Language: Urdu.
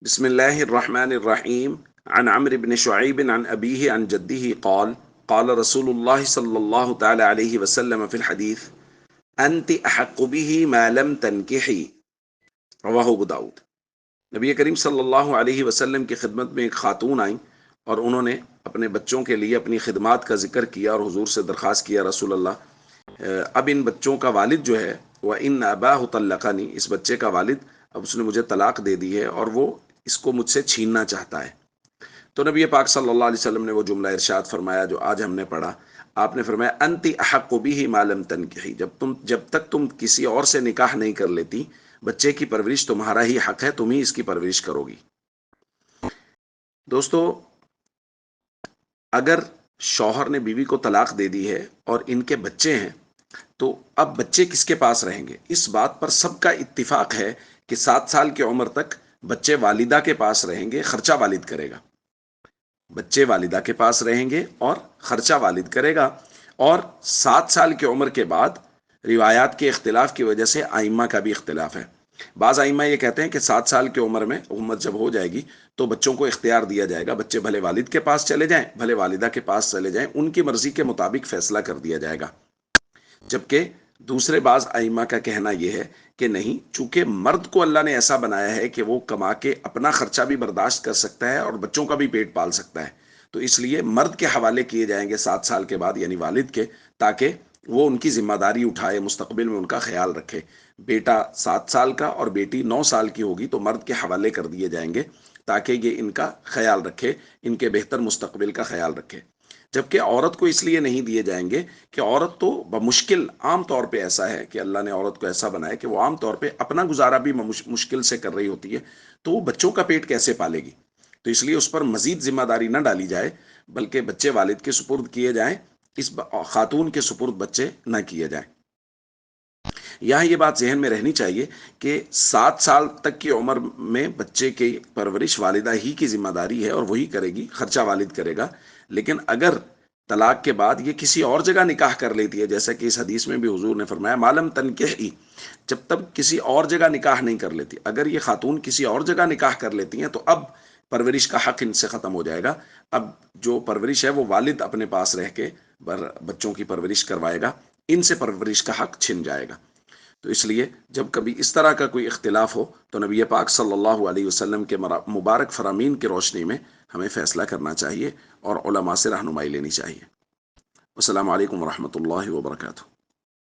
بسم الله الرحمن الرحيم. عن عمرو بن شعيب عن أبيه عن جده قال قال رسول الله صلى الله تعالى عليه وسلم في الحديث: أنت أحق به ما لم تنكحي. رواہ ابو داؤد۔ نبی کریم صلی اللہ علیہ وسلم کی خدمت میں ایک خاتون آئیں اور انہوں نے اپنے بچوں کے لیے اپنی خدمات کا ذکر کیا اور حضور سے درخواست کیا، رسول اللہ اب ان بچوں کا والد جو ہے وہ ان اباہ طلقنی، اس بچے کا والد اب اس نے مجھے طلاق دے دی ہے اور وہ اس کو مجھ سے چھیننا چاہتا ہے۔ تو نبی پاک صلی اللہ علیہ وسلم نے وہ جملہ ارشاد فرمایا جو آج ہم نے پڑھا۔ آپ نے فرمایا انتی احق به ما لم تنکحی، جب تک تم کسی اور سے نکاح نہیں کر لیتی، بچے کی پرورش تمہارا ہی حق ہے، تم ہی اس کی پرورش کرو گی۔ دوستو، اگر شوہر نے بیوی کو طلاق دے دی ہے اور ان کے بچے ہیں تو اب بچے کس کے پاس رہیں گے؟ اس بات پر سب کا اتفاق ہے کہ 7 سال کی عمر تک بچے والدہ کے پاس رہیں گے، خرچہ والد کرے گا۔ بچے والدہ کے پاس رہیں گے اور خرچہ والد کرے گا۔ اور 7 سال کی عمر کے بعد روایات کے اختلاف کی وجہ سے ائمہ کا بھی اختلاف ہے۔ بعض ائمہ یہ کہتے ہیں کہ 7 سال کی عمر میں عمر جب ہو جائے گی تو بچوں کو اختیار دیا جائے گا، بچے بھلے والد کے پاس چلے جائیں بھلے والدہ کے پاس چلے جائیں، ان کی مرضی کے مطابق فیصلہ کر دیا جائے گا۔ جبکہ دوسرے بعض ائمہ کا کہنا یہ ہے کہ نہیں، چونکہ مرد کو اللہ نے ایسا بنایا ہے کہ وہ کما کے اپنا خرچہ بھی برداشت کر سکتا ہے اور بچوں کا بھی پیٹ پال سکتا ہے، تو اس لیے مرد کے حوالے کیے جائیں گے 7 سال کے بعد، یعنی والد کے، تاکہ وہ ان کی ذمہ داری اٹھائے، مستقبل میں ان کا خیال رکھے۔ بیٹا 7 سال کا اور بیٹی 9 سال کی ہوگی تو مرد کے حوالے کر دیے جائیں گے تاکہ یہ ان کا خیال رکھے، ان کے بہتر مستقبل کا خیال رکھے۔ جبکہ عورت کو اس لیے نہیں دیے جائیں گے کہ عورت تو بمشکل، عام طور پہ ایسا ہے کہ اللہ نے عورت کو ایسا بنایا کہ وہ عام طور پہ اپنا گزارا بھی مشکل سے کر رہی ہوتی ہے، تو وہ بچوں کا پیٹ کیسے پالے گی؟ تو اس لیے اس پر مزید ذمہ داری نہ ڈالی جائے، بلکہ بچے والد کے سپرد کیے جائیں، اس خاتون کے سپرد بچے نہ کیے جائیں۔ یہاں یہ بات ذہن میں رہنی چاہیے کہ 7 سال تک کی عمر میں بچے کی پرورش والدہ ہی کی ذمہ داری ہے اور وہی کرے گی، خرچہ والد کرے گا۔ لیکن اگر طلاق کے بعد یہ کسی اور جگہ نکاح کر لیتی ہے، جیسا کہ اس حدیث میں بھی حضور نے فرمایا معلم تنکحی، جب تک کسی اور جگہ نکاح نہیں کر لیتی، اگر یہ خاتون کسی اور جگہ نکاح کر لیتی ہیں تو اب پرورش کا حق ان سے ختم ہو جائے گا۔ اب جو پرورش ہے وہ والد اپنے پاس رہ کے بچوں کی پرورش کروائے گا، ان سے پرورش کا حق چھن جائے گا۔ تو اس لیے جب کبھی اس طرح کا کوئی اختلاف ہو تو نبی پاک صلی اللہ علیہ وسلم کے مبارک فرامین کی روشنی میں ہمیں فیصلہ کرنا چاہیے اور علماء سے رہنمائی لینی چاہیے۔ السلام علیکم ورحمۃ اللہ وبرکاتہ۔